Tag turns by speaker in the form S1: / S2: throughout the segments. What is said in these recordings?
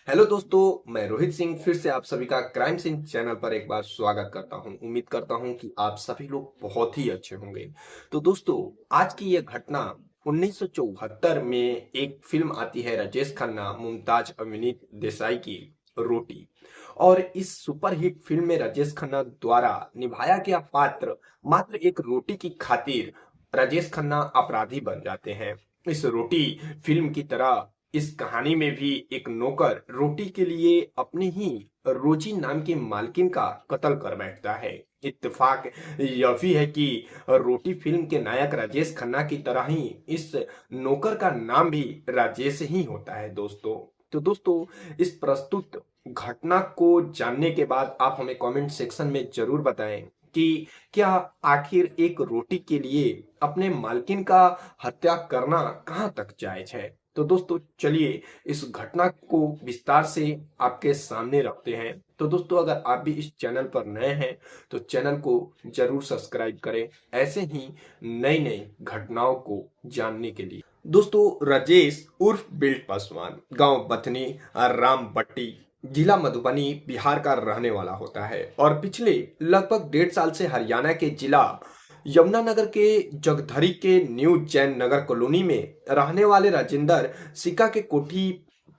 S1: Hello दोस्तों, मैं रोहित सिंह फिर से आप सभी का क्राइम सीन चैनल पर एक बार स्वागत करता हूं। उम्मीद करता हूं कि आप सभी लोग बहुत ही अच्छे होंगे। तो दोस्तों, आज की यह घटना 1974 में एक फिल्म आती है राजेश खन्ना मुमताज अविनीत देसाई की, रोटी। और इस सुपरहिट फिल्म में राजेश खन्ना द्वारा निभाया गया पात्र मात्र एक रोटी की खातिर राजेश खन्ना अपराधी बन जाते हैं। इस रोटी फिल्म की तरह इस कहानी में भी एक नौकर रोटी के लिए अपनी ही रोजी नाम की मालकिन का कत्ल कर बैठता है। इत्तेफाक यह भी है कि रोटी फिल्म के नायक राजेश खन्ना की तरह ही इस नौकर का नाम भी राजेश ही होता है दोस्तों। तो दोस्तों, इस प्रस्तुत घटना को जानने के बाद आप हमें कमेंट सेक्शन में जरूर बताएं कि क्या आखिर एक रोटी के लिए अपने मालकिन का हत्या करना कहां तक जायज है। तो दोस्तों, चलिए इस घटना को विस्तार से आपके सामने रखते हैं। तो दोस्तों, अगर आप भी इस चैनल पर नए हैं तो चैनल को जरूर सब्सक्राइब करें ऐसे ही नई नई घटनाओं को जानने के लिए। दोस्तों, राजेश उर्फ बिल्ट पासवान गांव बथनी रामबट्टी जिला मधुबनी बिहार का रहने वाला होता है और पिछले लगभग 1.5 साल से हरियाणा के जिला यमुनानगर के जगधरी के न्यू जैन नगर कॉलोनी में रहने वाले राजेंद्र सिक्का के कोठी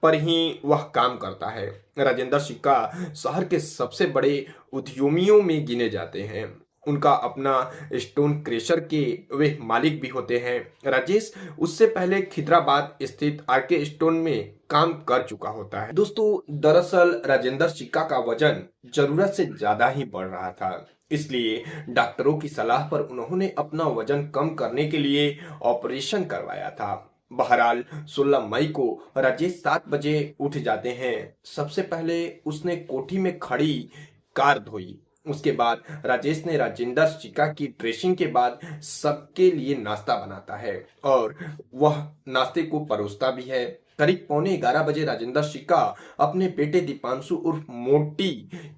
S1: पर ही वह काम करता है। राजेंद्र सिक्का शहर के सबसे बड़े उद्यमियों में गिने जाते हैं। उनका अपना स्टोन क्रेशर के वे मालिक भी होते हैं। राजेश उससे पहले खिदराबाद स्थित आरके स्टोन में काम कर चुका होता है। दोस्तों, दरअसल राजेंद्र सिक्का का वजन जरूरत से ज्यादा ही बढ़ रहा था, इसलिए डॉक्टरों की सलाह पर उन्होंने अपना वजन कम करने के लिए ऑपरेशन करवाया था। बहरहाल 16 मई को राजेश 7 बजे उठ जाते हैं। सबसे पहले उसने कोठी में खड़ी कार धोई। उसके बाद राजेश ने राजेंद्र शिका की ड्रेसिंग के बाद सबके लिए नाश्ता बनाता है और वह नाश्ते को परोसता भी है। करीब पौने 11 बजे राजेंद्र शिका अपने बेटे दीपांशु उर्फ मोटी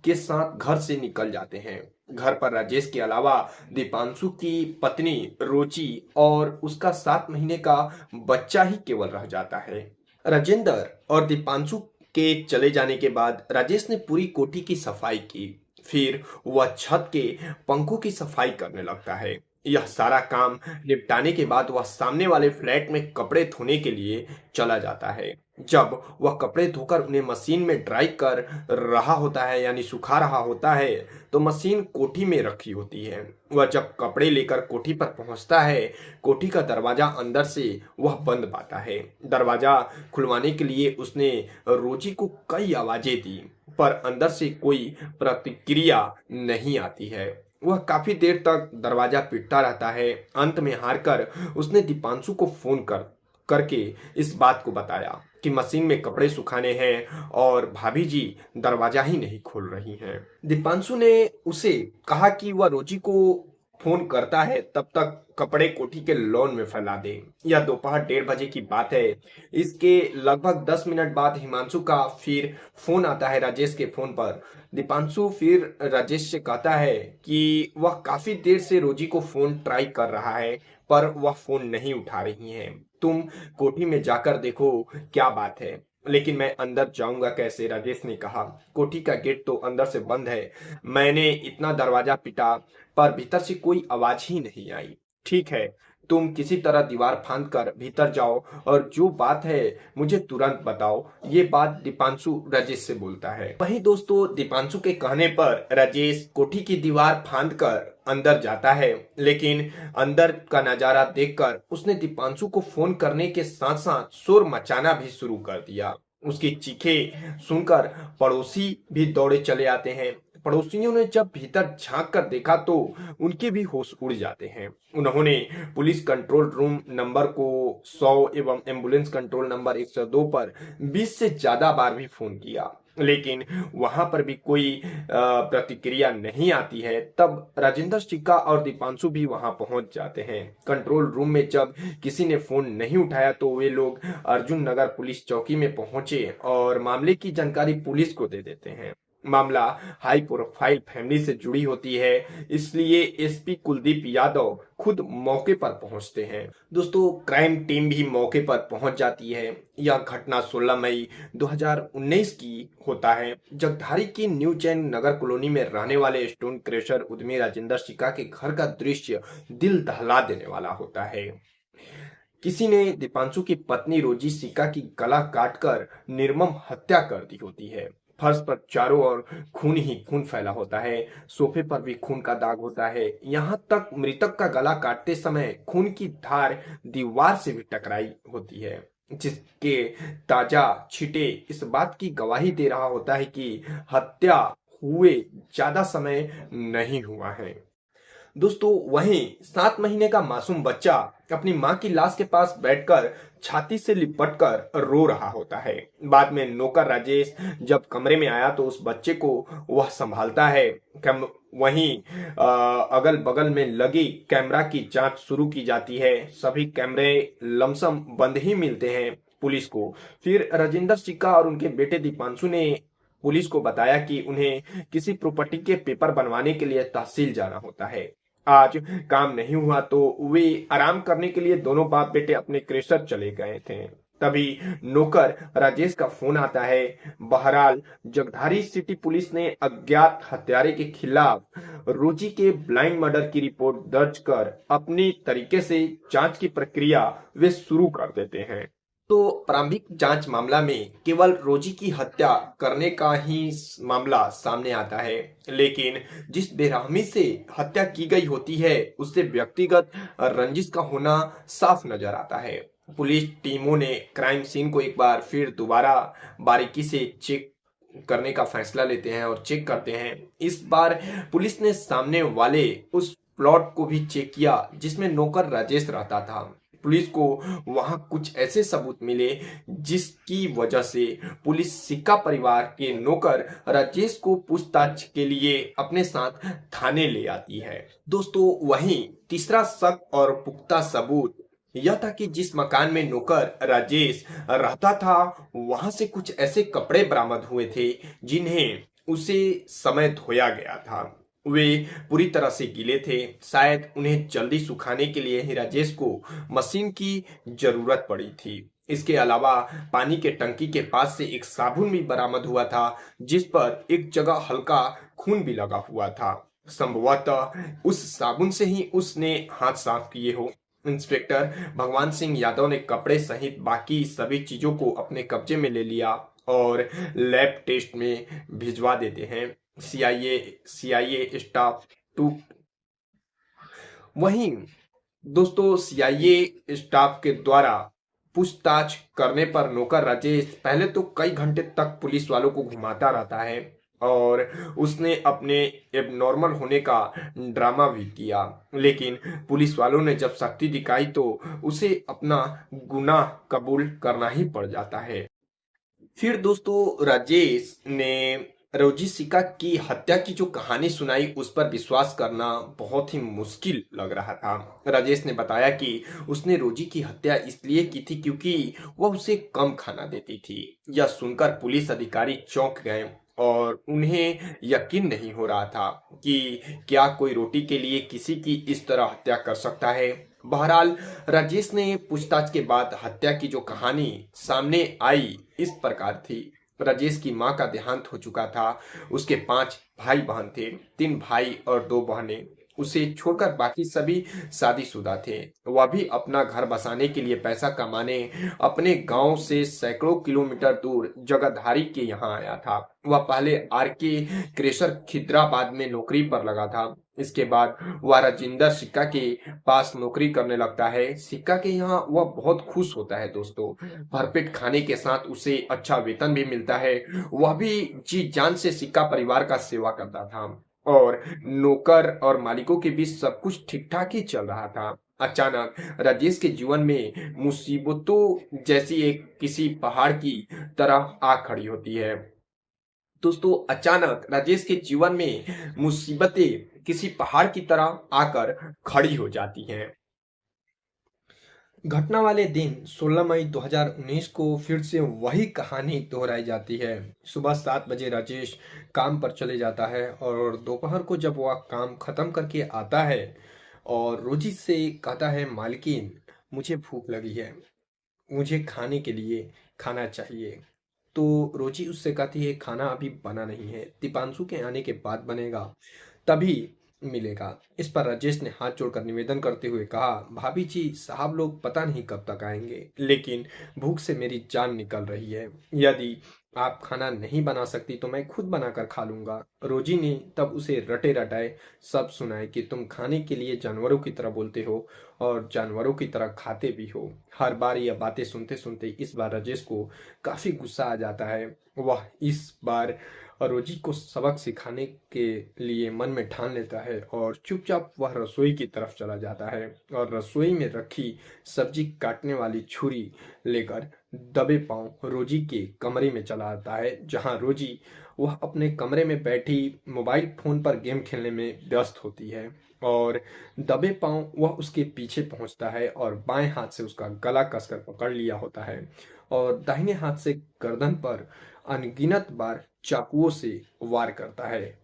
S1: के साथ घर से निकल जाते हैं। घर पर राजेश के अलावा दीपांशु की पत्नी रोची और उसका 7 महीने का बच्चा ही केवल रह जाता है। राजेंद्र और दीपांशु के चले जाने के बाद राजेश ने पूरी कोठी की सफाई की। फिर वह छत के पंखों की सफाई करने लगता है। यह सारा काम निपटाने के बाद वह सामने वाले फ्लैट में कपड़े धोने के लिए चला जाता है। जब वह कपड़े धोकर उन्हें मशीन में ड्राई कर रहा होता है यानी सुखा रहा होता है, तो मशीन कोठी में रखी होती है। वह जब कपड़े लेकर कोठी पर पहुंचता है, कोठी का दरवाजा अंदर से वह बंद पाता है। दरवाजा खुलवाने के लिए उसने रोजी को कई आवाजें दी, पर अंदर से कोई प्रतिक्रिया नहीं आती है। वह काफी देर तक दरवाजा पीटता रहता है। अंत में हारकर उसने दीपांशु को फोन करके इस बात को बताया कि मशीन में कपड़े सुखाने हैं और भाभी जी दरवाजा ही नहीं खोल रही हैं। दीपांशु ने उसे कहा कि वह रोजी को फोन करता है तब तक कपड़े कोठी के लॉन में फैला दे। यह दोपहर 1:30 बजे की बात है। इसके लगभग 10 मिनट बाद हिमांशु का फिर फोन आता है राजेश के फोन पर। दीपांशु फिर राजेश से कहता है कि वह काफी देर से रोजी को फोन ट्राई कर रहा है पर वह फोन नहीं उठा रही है। तुम कोठी में जाकर देखो क्या बात है। लेकिन मैं अंदर जाऊंगा कैसे, राजेश ने कहा। कोठी का गेट तो अंदर से बंद है। मैंने इतना दरवाजा पीटा पर भीतर से कोई आवाज ही नहीं आई। ठीक है, तुम किसी तरह दीवार फांद कर भीतर जाओ और जो बात है मुझे तुरंत बताओ। ये बात दीपांशु राजेश से बोलता है। वहीं दोस्तों, दीपांशु के कहने पर राजेश कोठी की दीवार फांद कर अंदर जाता है, लेकिन अंदर का नजारा देखकर उसने दीपांशु को फोन करने के साथ साथ शोर मचाना भी शुरू कर दिया। उसकी चीखें सुनकर पड़ोसी भी दौड़े चले आते हैं। पड़ोसियों ने जब भीतर झांक कर देखा तो उनके भी होश उड़ जाते हैं। उन्होंने पुलिस कंट्रोल रूम नंबर को 100 एवं एम्बुलेंस कंट्रोल नंबर 102 पर 20 से ज्यादा बार भी फोन किया, लेकिन वहां पर भी कोई प्रतिक्रिया नहीं आती है। तब राजेंद्र सिक्का और दीपांशु भी वहां पहुंच जाते हैं। कंट्रोल रूम में जब किसी ने फोन नहीं उठाया तो वे लोग अर्जुन नगर पुलिस चौकी में पहुंचे और मामले की जानकारी पुलिस को दे देते हैं। मामला हाई प्रोफाइल फैमिली से जुड़ी होती है, इसलिए एसपी कुलदीप यादव खुद मौके पर पहुंचते हैं। दोस्तों, क्राइम टीम भी मौके पर पहुंच जाती है। यह घटना 16 मई 2019 की होता है। जगधारी की न्यू चैन नगर कॉलोनी में रहने वाले स्टोन क्रेशर उद्यमी राजेंद्र सिक्का के घर का दृश्य दिल दहला देने वाला होता है। किसी ने दीपांशु की पत्नी रोजी सिक्का की गला काटकर निर्मम हत्या कर दी होती है। फर्श पर चारों ओर खून ही खून फैला होता है। सोफे पर भी खून का दाग होता है। यहाँ तक मृतक का गला काटते समय खून की धार दीवार से भी टकराई होती है, जिसके ताजा छींटे इस बात की गवाही दे रहा होता है कि हत्या हुए ज्यादा समय नहीं हुआ है। दोस्तों, वहीं 7 महीने का मासूम बच्चा अपनी मां की लाश के पास बैठकर छाती से लिपटकर रो रहा होता है। बाद में नौकर राजेश जब कमरे में आया तो उस बच्चे को वह संभालता है। वहीं अगल बगल में लगी कैमरा की जांच शुरू की जाती है। सभी कैमरे लमसम बंद ही मिलते हैं पुलिस को। फिर राजेंद्र सिक्का और उनके बेटे दीपांशु ने पुलिस को बताया कि उन्हें किसी प्रॉपर्टी के पेपर बनवाने के लिए तहसील जाना होता है। आज काम नहीं हुआ तो वे आराम करने के लिए दोनों बाप बेटे अपने क्रेशर चले गए थे। तभी नौकर राजेश का फोन आता है। बहरहाल जगधारी सिटी पुलिस ने अज्ञात हत्यारे के खिलाफ रोजी के ब्लाइंड मर्डर की रिपोर्ट दर्ज कर अपनी तरीके से जांच की प्रक्रिया वे शुरू कर देते हैं। तो प्रारंभिक जांच मामला में केवल रोजी की हत्या करने का ही मामला सामने आता है, लेकिन जिस बेरहमी से हत्या की गई होती है उससे व्यक्तिगत रंजिश का होना साफ नजर आता है। पुलिस टीमों ने क्राइम सीन को एक बार फिर दोबारा बारीकी से चेक करने का फैसला लेते हैं और चेक करते हैं। इस बार पुलिस ने सामने वाले उस प्लॉट को भी चेक किया जिसमें नौकर राजेश रहता था। पुलिस को वहां कुछ ऐसे सबूत मिले जिसकी वजह से पुलिस सिक्का परिवार के नौकर राजेश को पूछताछ के लिए अपने साथ थाने ले आती है। दोस्तों, वहीं तीसरा शक और पुख्ता सबूत यह था कि जिस मकान में नौकर राजेश रहता था वहां से कुछ ऐसे कपड़े बरामद हुए थे जिन्हें उसे समय धोया गया था। वे पूरी तरह से गीले थे। शायद उन्हें जल्दी सुखाने के लिए ही राजेश को मशीन की जरूरत पड़ी थी। इसके अलावा पानी के टंकी के पास से एक साबुन भी बरामद हुआ था जिस पर एक जगह हल्का खून भी लगा हुआ था। संभवतः उस साबुन से ही उसने हाथ साफ किए हो। इंस्पेक्टर भगवान सिंह यादव ने कपड़े सहित बाकी सभी चीजों को अपने कब्जे में ले लिया और लैब टेस्ट में भिजवा देते हैं। सीआईए स्टाफ टू वहीं दोस्तों, सीआईए स्टाफ के द्वारा पूछताछ करने पर नौकर राजेश पहले तो कई घंटे तक पुलिस वालों को घुमाता रहता है और उसने अपने एबनॉर्मल होने का ड्रामा भी किया, लेकिन पुलिस वालों ने जब सख्ती दिखाई तो उसे अपना गुनाह कबूल करना ही पड़ जाता है। फिर दोस्तों, राजेश ने रोजी सिक्का की हत्या की जो कहानी सुनाई उस पर विश्वास करना बहुत ही मुश्किल लग रहा था। राजेश ने बताया कि उसने रोजी की हत्या इसलिए की थी क्योंकि वह उसे कम खाना देती थी। यह सुनकर पुलिस अधिकारी चौंक गए और उन्हें यकीन नहीं हो रहा था कि क्या कोई रोटी के लिए किसी की इस तरह हत्या कर सकता है। बहरहाल राजेश ने पूछताछ के बाद हत्या की जो कहानी सामने आई इस प्रकार थी। राजेश की मां का देहांत हो चुका था। उसके 5 भाई बहन थे, 3 भाई और 2 बहनें। उसे छोड़कर बाकी सभी शादीशुदा थे। वह भी अपना घर बसाने के लिए पैसा कमाने अपने गांव से सैकड़ों किलोमीटर दूर जगधारी के यहाँ आया था। वह पहले आरके क्रेशर खिदराबाद में नौकरी पर लगा था। इसके बाद वह राजेंद्र सिक्का के पास नौकरी करने लगता है। सिक्का के यहाँ वह बहुत खुश होता है दोस्तों। भरपेट खाने के साथ उसे अच्छा वेतन भी मिलता है। वह भी जी जान से सिक्का परिवार का सेवा करता था और नौकर और मालिकों के बीच सब कुछ ठीक ठाक ही चल रहा था। अचानक राजेश के जीवन में मुसीबतों जैसी एक किसी पहाड़ की तरह आ खड़ी होती है। दोस्तों, अचानक राजेश के जीवन में मुसीबतें किसी पहाड़ की तरह आकर खड़ी हो जाती हैं। घटना वाले दिन 16 मई 2019 को फिर से वही कहानी दोहराई जाती है। सुबह 7 बजे राजेश काम पर चले जाता है और दोपहर को जब वह काम खत्म करके आता है और रोजी से कहता है, मालकिन मुझे भूख लगी है, मुझे खाने के लिए खाना चाहिए। तो रोजी उससे कहती है, खाना अभी बना नहीं है, दीपांशु के आने के बाद बनेगा, तभी मिलेगा। इस पर राजेश ने हाथ जोड़कर निवेदन करते हुए कहा, भाभी जी, साहब लोग पता नहीं कब तक आएंगे, लेकिन भूख से मेरी जान निकल रही है। यदि आप खाना नहीं बना सकती तो मैं खुद बनाकर खा लूंगा। रोजी ने तब उसे रटे रटाए सब सुनाए कि तुम खाने के लिए जानवरों की तरह बोलते हो और जानवरों की तरह खाते भी हो। हर बार यह बातें सुनते सुनते इस बार राजेश को काफी गुस्सा आ जाता है। वह इस बार रोजी को सबक सिखाने के लिए मन में ठान लेता है और चुपचाप वह रसोई की तरफ चला जाता है और रसोई में रखी सब्जी काटने वाली छुरी लेकर दबे पांव रोजी के कमरे में चला आता है, जहां रोजी वह अपने कमरे में बैठी मोबाइल फोन पर गेम खेलने में व्यस्त होती है और दबे पांव वह उसके पीछे पहुंचता है और बाएं हाथ से उसका गला कसकर पकड़ लिया होता है और दाहिने हाथ से गर्दन पर अनगिनत बार चाकुओं से वार करता है।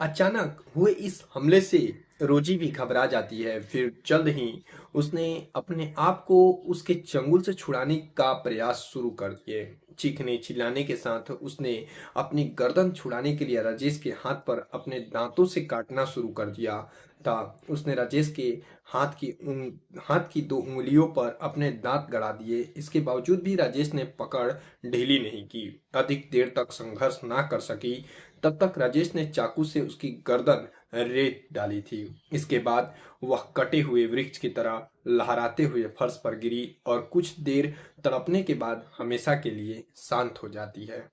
S1: अचानक हुए इस हमले से रोजी भी घबरा जाती है। फिर जल्द ही उसने अपने आप को उसके चंगुल से छुड़ाने का प्रयास शुरू कर दिए। चीखने चिल्लाने के साथ उसने अपनी गर्दन छुड़ाने के लिए राजेश के हाथ पर अपने दांतों से काटना शुरू कर दिया था। उसने राजेश के हाथ की 2 उंगलियों पर अपने दांत गड़ा दिए। इसके बावजूद भी राजेश ने पकड़ ढीली नहीं की। अधिक देर तक संघर्ष ना कर सकी तब तक राजेश ने चाकू से उसकी गर्दन रेत डाली थी। इसके बाद वह कटे हुए वृक्ष की तरह लहराते हुए फर्श पर गिरी और कुछ देर तड़पने के बाद हमेशा के लिए शांत हो जाती है।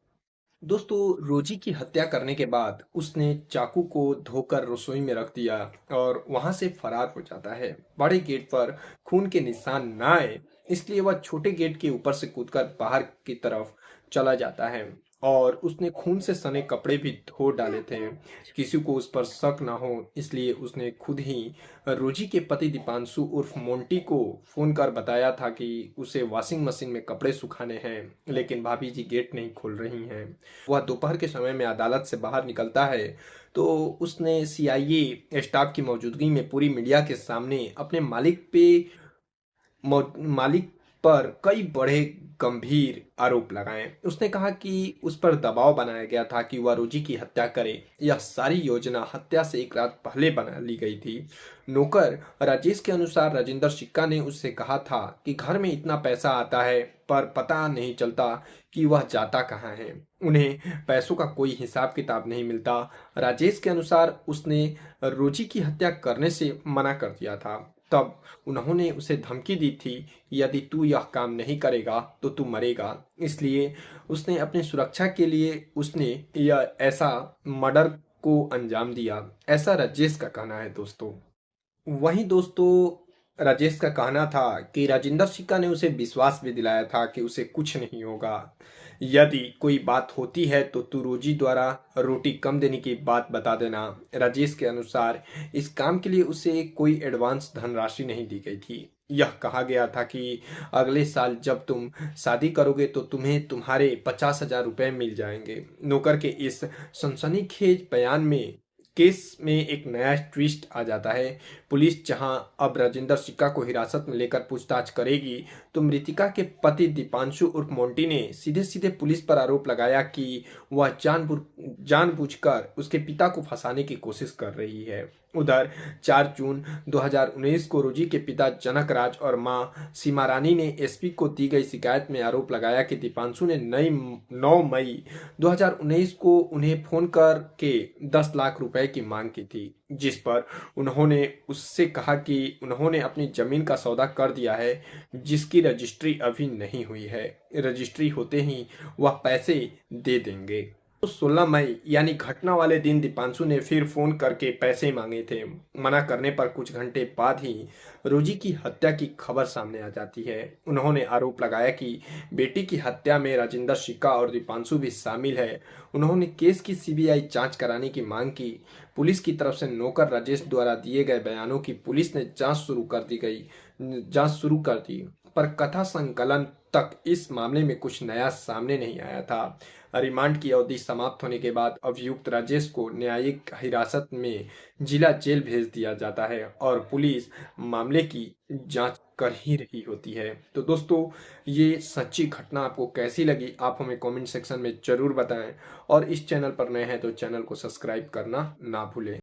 S1: दोस्तों, रोजी की हत्या करने के बाद उसने चाकू को धोकर रसोई में रख दिया और वहां से फरार हो जाता है। बड़े गेट पर खून के निशान ना आए इसलिए वह छोटे गेट के ऊपर से कूदकर बाहर की तरफ चला जाता है और उसने खून से सने कपड़े भी धो डाले थे। किसी को उस पर शक ना हो इसलिए उसने खुद ही रोजी के पति दीपांशु उर्फ मोंटी को फोन कर बताया था कि उसे वॉशिंग मशीन में कपड़े सुखाने हैं, लेकिन भाभी जी गेट नहीं खोल रही हैं। वह दोपहर के समय में अदालत से बाहर निकलता है तो उसने सीआईए स्टाफ की मौजूदगी में पूरी मीडिया के सामने अपने मालिक पर कई बड़े गंभीर आरोप लगाए। उसने कहा कि उस पर दबाव बनाया गया था कि वह रोजी की हत्या करे। यह सारी योजना हत्या से एक रात पहले बना ली गई थी। नौकर राजेश के अनुसार राजेंद्र सिक्का ने उससे कहा था कि घर में इतना पैसा आता है पर पता नहीं चलता कि वह जाता कहाँ है। उन्हें पैसों का कोई हिसाब किताब नहीं मिलता। राजेश के अनुसार उसने रोजी की हत्या करने से मना कर दिया था। तब उन्होंने उसे धमकी दी थी, यदि तू यह काम नहीं करेगा तो तू मरेगा। इसलिए उसने अपनी सुरक्षा के लिए उसने यह ऐसा मर्डर को अंजाम दिया। ऐसा राजेश का कहना है दोस्तों। वहीं दोस्तों, राजेश का कहना था कि राजेंद्र सिक्का ने उसे विश्वास भी दिलाया था कि उसे कुछ नहीं होगा। यदि कोई बात होती है तो तू रोजी द्वारा रोटी कम देने की बात बता देना। राजेश के अनुसार इस काम के लिए उसे कोई एडवांस धनराशि नहीं दी गई थी। यह कहा गया था कि अगले साल जब तुम शादी करोगे तो तुम्हें तुम्हारे 50,000 रुपए मिल जाएंगे। नौकर के इस सनसनीखेज बयान में केस में एक नया ट्विस्ट आ जाता है। पुलिस जहां अब राजेंद्र सिक्का को हिरासत में लेकर पूछताछ करेगी तो मृतिका के पति दीपांशु उर्फ मोंटी ने सीधे सीधे पुलिस पर आरोप लगाया कि वह जानबूझकर उसके पिता को फंसाने की कोशिश कर रही है। उधर 4 जून 2019 को रोजी के पिता जनक राज और मां सीमा रानी ने एसपी को दी गई शिकायत में आरोप लगाया कि दीपांशु ने 9 मई 2019 को उन्हें फोन करके 10 लाख रुपए की मांग की थी, जिस पर उन्होंने उससे कहा कि उन्होंने अपनी जमीन का सौदा कर दिया है, जिसकी रजिस्ट्री अभी नहीं हुई है। रजिस्ट्री होते ही वह पैसे दे देंगे। तो 16 मई यानी घटना वाले दिन दीपांशु ने फिर फोन करके पैसे मांगे थे। मना करने पर कुछ घंटे बाद ही रोजी की हत्या की खबर सामने आ जाती है। उन्होंने आरोप लगाया कि बेटी की हत्या में राजेंद्र सिक्का और दीपांशु भी शामिल है। उन्होंने केस की सीबीआई जांच कराने की मांग की। पुलिस की तरफ से नौकर राजेश द्वारा दिए गए बयानों की पुलिस ने जांच शुरू कर दी गई। जांच शुरू कर दी, पर कथा संकलन तक इस मामले में कुछ नया सामने नहीं आया था। रिमांड की अवधि समाप्त होने के बाद अभियुक्त राजेश को न्यायिक हिरासत में जिला जेल भेज दिया जाता है और पुलिस मामले की जांच कर ही रही होती है। तो दोस्तों, ये सच्ची घटना आपको कैसी लगी, आप हमें कमेंट सेक्शन में जरूर बताएं और इस चैनल पर नए हैं तो चैनल को सब्सक्राइब करना ना भूलें।